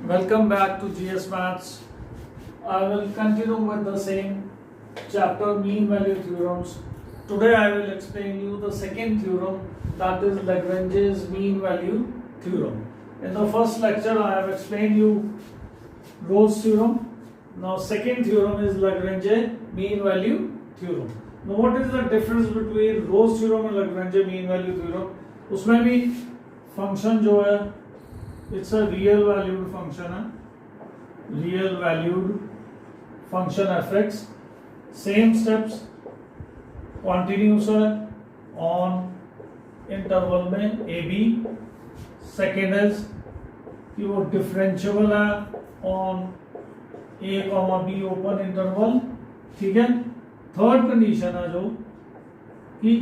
Welcome back to GS Maths. I will continue with the same chapter mean value theorems. Today I will explain you the second theorem, that is Lagrange's mean value theorem. In the first lecture I have explained you Rolle's theorem. Now second theorem is Lagrange mean value theorem. Now what is the difference between Rolle's theorem and Lagrange mean value theorem? उसमें भी function जो है it's a real valued function real valued function fx, same steps continuous है on interval में ab, second is कि वो differentiable है on a b open interval, ठीक है. थर्ड कंडीशन है जो कि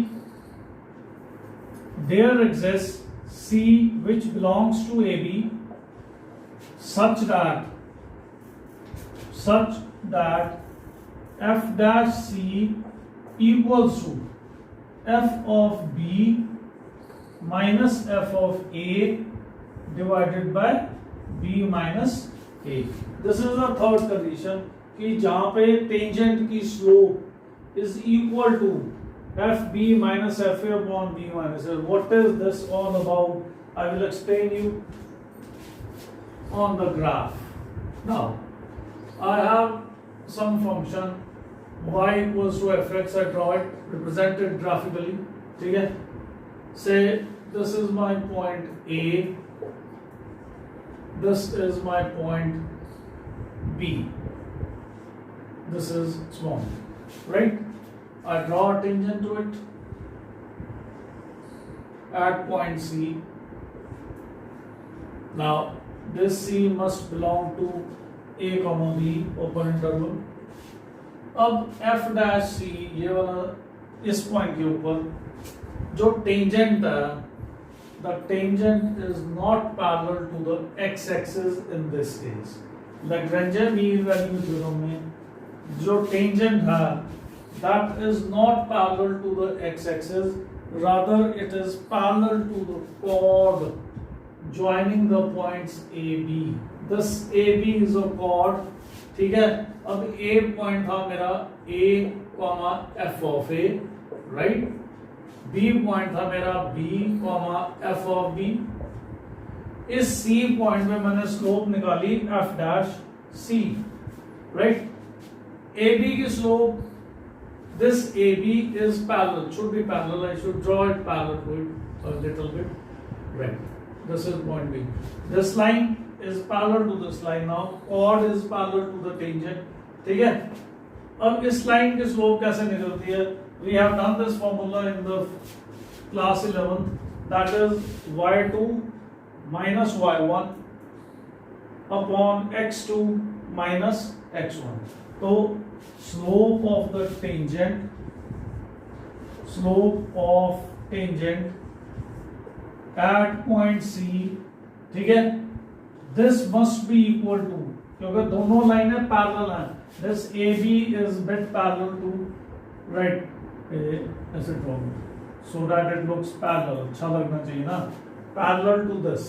there exists C which belongs to AB such that f dash C equals to f of B minus f of A divided by B minus A. This is the third condition कि जहाँ पे tangent की slope is equal to fb minus fa upon b minus a. What is this all about? I will explain you on the graph. Now, I have some function y equals to fx. I draw it, represented graphically. ठीक है? Say this is my point A. This is my point B. This is small, right? I draw a tangent to it at point C. Now this C must belong to A, B open interval. अब f dash C ये वाला इस point के ऊपर जो tangent है, the tangent is not parallel to the x-axis in this case. Lagrange mean value theorem में जो टेंजेंट है that is not parallel to the x-axis, rather it is parallel to the chord joining the points AB. This AB is a chord, ठीक है. अब A point था मेरा A, f of A, right? B point था मेरा B, f of B. इस C point में मैंने स्लोप निकाली f dash C, right? AB की slope, this AB is parallel, should be parallel. I should draw it parallel to it a little bit. Right. This is point B. This line is parallel to this line now. Chord is parallel to the tangent. ठीक है? अब इस line की slope कैसे निकलती है? We have done this formula in the class 11. That is y2 minus y1 upon x2 minus x1. तो slope of tangent at point C, ठीक है, this must be equal to, क्योंकि दोनों लाइनें पैरेलल हैं, this AB is bit parallel to, right, ऐसे draw so that it looks parallel, अच्छा लगना चाहिए ना, parallel to this,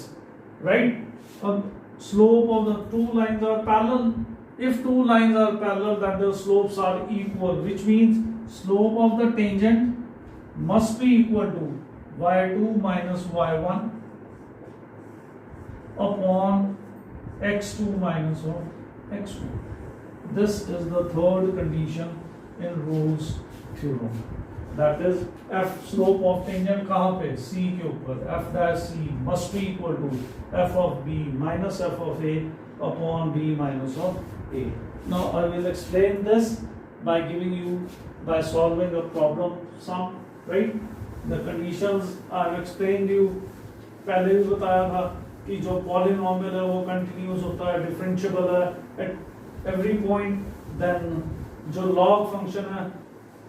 right. अब slope of the two lines are parallel. If two lines are parallel, then the slopes are equal, which means slope of the tangent must be equal to y2 minus y1 upon x2 minus of x2. This is the third condition in Rolle's theorem. That is f slope of tangent कहाँ पे? C के ऊपर. f dash C must be equal to f of B minus f of A upon B minus of A. Now I will explain this by solving a problem sum, right? The conditions I have explained you. पहले भी बताया था कि जो polynomial है वो continuous होता है, differentiable है at every point. Then जो log function है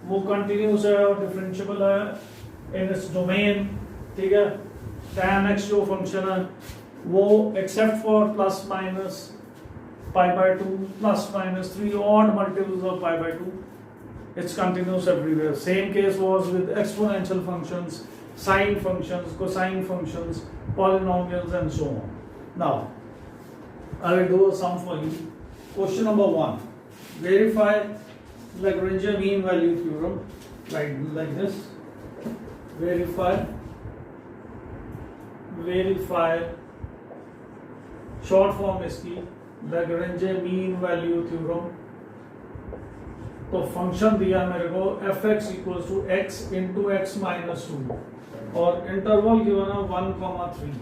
वो continuous है और differentiable है in its domain, ठीक है. tan x जो function है वो except for plus minus pi by 2 plus minus 3 odd multiples of pi by 2, it's continuous everywhere. Same case was with exponential functions, sine functions, cosine functions, polynomials and so on. Now I will do a sum for you. Question number 1. Verify Lagrange mean value theorem. Write like this. Verify short form इसकी Lagrange mean value theorem. तो function दिया मेरे को fx equals to x into x minus 2 और interval given है 1,3.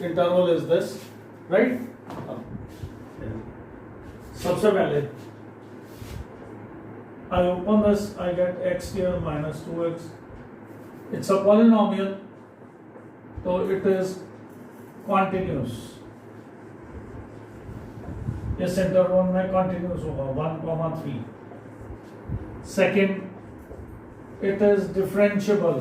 Interval is this, right. सबसे पहले I open this, I get x here minus 2x. It's a polynomial, so it is continuous. इस इंटरवल में कंटिन्यूस होगा 1,3. Second, it is differentiable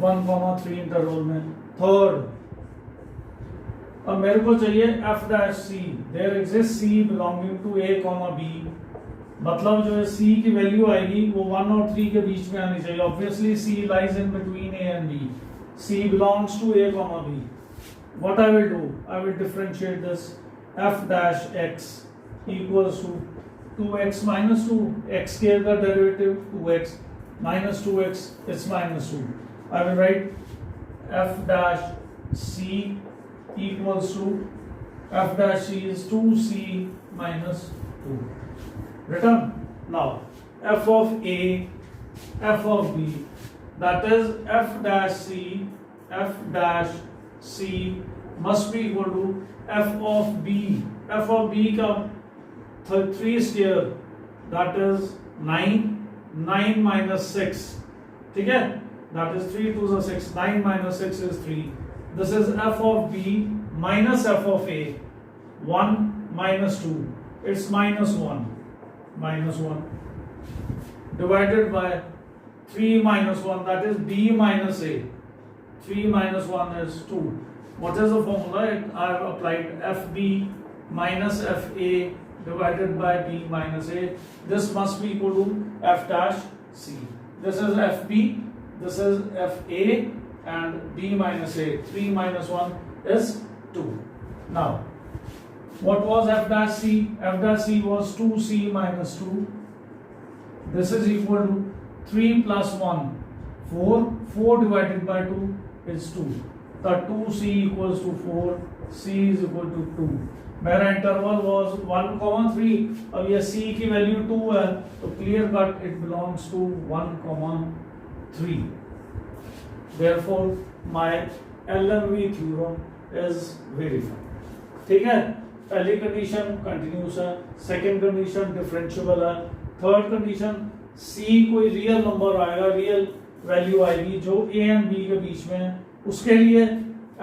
1,3 interval में. Third, अब मेरे को चाहिए f dash c. There exist c belonging to a, b. मतलब जो है c की वैल्यू आएगी वो 1 और 3 के बीच में आनी चाहिए. Obviously c lies in between a and b. c belongs to a, b. What I will do? I will differentiate this. F dash x equals to 2x minus 2. X के का derivative 2x minus 2x is minus 2. I will write f dash c equals to f dash c is 2c minus 2. Written. Now f of a, f of b, that is f dash c must be equal to f of b. f of b का 3 square, that is 9 minus 6. ठीक है, that is 3 2 is 6. 9 minus 6 is 3. This is f of b minus f of a. 1 minus 2, it's minus 1 divided by 3 minus 1, that is b minus a. 3 minus 1 is 2. What is the formula? I have applied fb minus fa divided by b minus a. This must be equal to f dash c. This is fb, this is fa, and b minus a. 3 minus 1 is 2. Now, what was f dash c? F dash c was 2c minus 2. This is equal to 3 plus 1, 4. 4 divided by 2 is 2. The 2c equals to 4, c is equal to 2. मेरा interval was 1,3. अब ये c की value 2 है, तो clear cut it belongs to 1,3. Therefore my LMV theorem is verified. ठीक है, पहली condition continuous है, सेकेंड कंडीशन डिफरेंशिएबल है, थर्ड कंडीशन c कोई रियल नंबर आएगा, रियल वैल्यू आएगी जो a एंड b के बीच में है, उसके लिए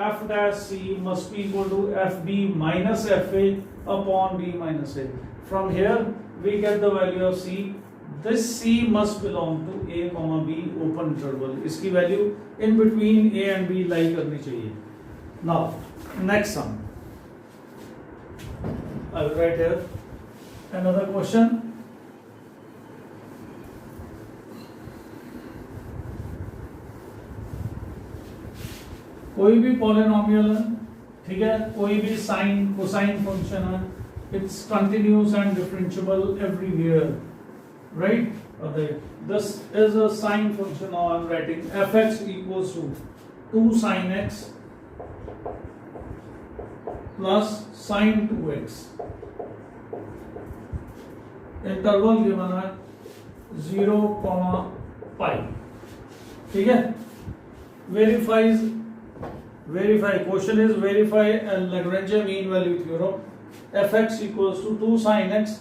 f dash c must be equal to fb minus fa upon b minus a. From here we get the value of c. This c must belong to a, b open interval. इसकी value in between a and b लाई करनी चाहिए. Now next sum. I will write here another question. कोई भी polynomial है, ठीक है, कोई भी साइन कोसाइन फंक्शन है, it's continuous and differentiable everywhere, right. This is a sine function. Now I am writing fx equals to 2 sin x plus sin 2x. Interval given है 0, π. ठीक है. Verify. Question is verify Lagrange mean value theorem. Fx equals to 2 sin x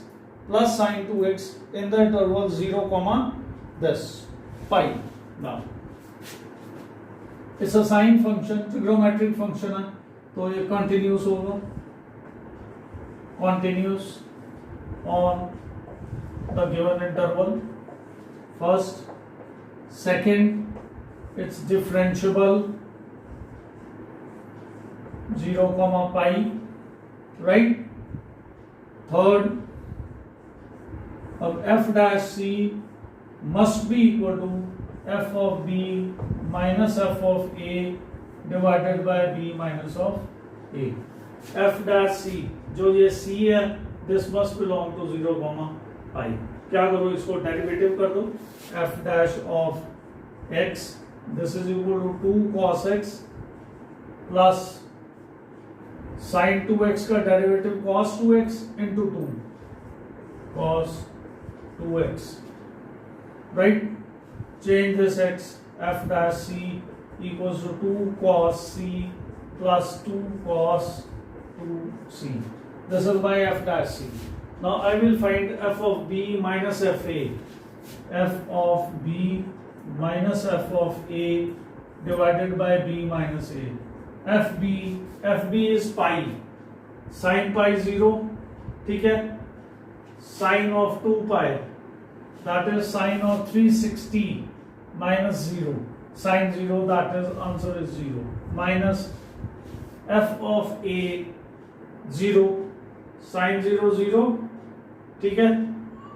plus sin 2x in the interval 0, this π. Now it's a sine function, trigonometric function है, तो ये continuous होगा, continuous on the given interval. First, second, it's differentiable 0, π, right. Third, अब f dash c must be equal to f of b minus f of a divided by b minus of a। f dash c, जो ये c है, this must belong to 0, pi. क्या करो, इसको derivative कर दो। f डैश of x, this is equal to 2 cos x plus sin 2x का derivative cos 2x into 2 cos 2x, right. Change this x, f dash c equals to 2 cos c plus 2 cos 2c. This is my f dash c. Now I will find f of b minus fa. F of b minus f of a divided by b minus a. fb is pi. Sin pi 0, ठीक है। Sin of 2 pi, that is sin of 360 minus 0. Sin 0, that is answer is 0. Minus f of a 0, sin 0 0, ठीक है।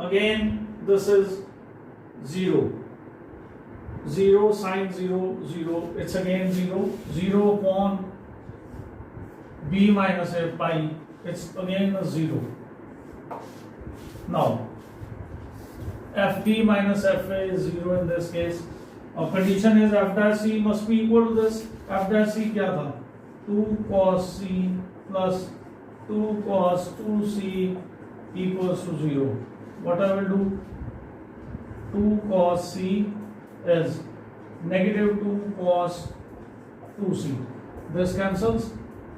Again this is 0, 0 sin 0 0, it's again 0, 0 upon b minus a pi, it's again a 0. Now fb minus fa is 0 in this case. Our condition is f dash c must be equal to this. f dash c क्या था, 2 cos c plus 2 cos 2c equals to 0. What I will do, 2 cos c is negative 2 cos 2c. This cancels.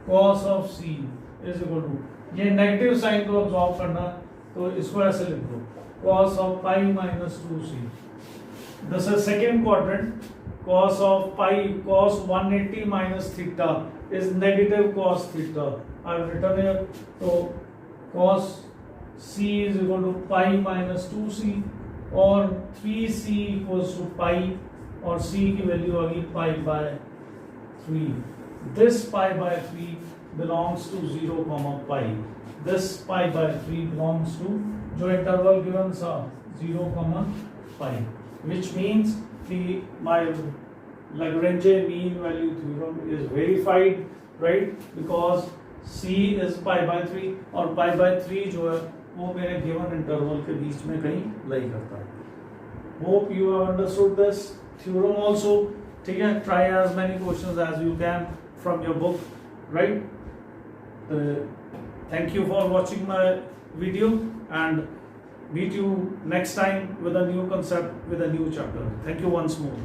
Cos of c is equal to, ये negative sign को absorb करना, तो इसको ऐसे लिख दो, cos of pi minus 2c. This is second quadrant. Cos of pi, cos 180 minus theta is negative cos theta. I have written here. So cos c is equal to pi minus 2c, और 3c equals to pi, और c की value आ गई pi by 3. This pi by 3 belongs to 0, pi. This pi by 3 belongs to जो interval given था 0, pi, which means my Lagrange mean value theorem is verified, right? Because c is pi by 3, और pi by 3 जो है वो मेरे given interval के बीच में कहीं लाई करता है। Hope you have understood this theorem also. ठीक है, try as many questions as you can from your book, right? Thank you for watching my video, and meet you next time with a new concept, with a new chapter. Thank you once more.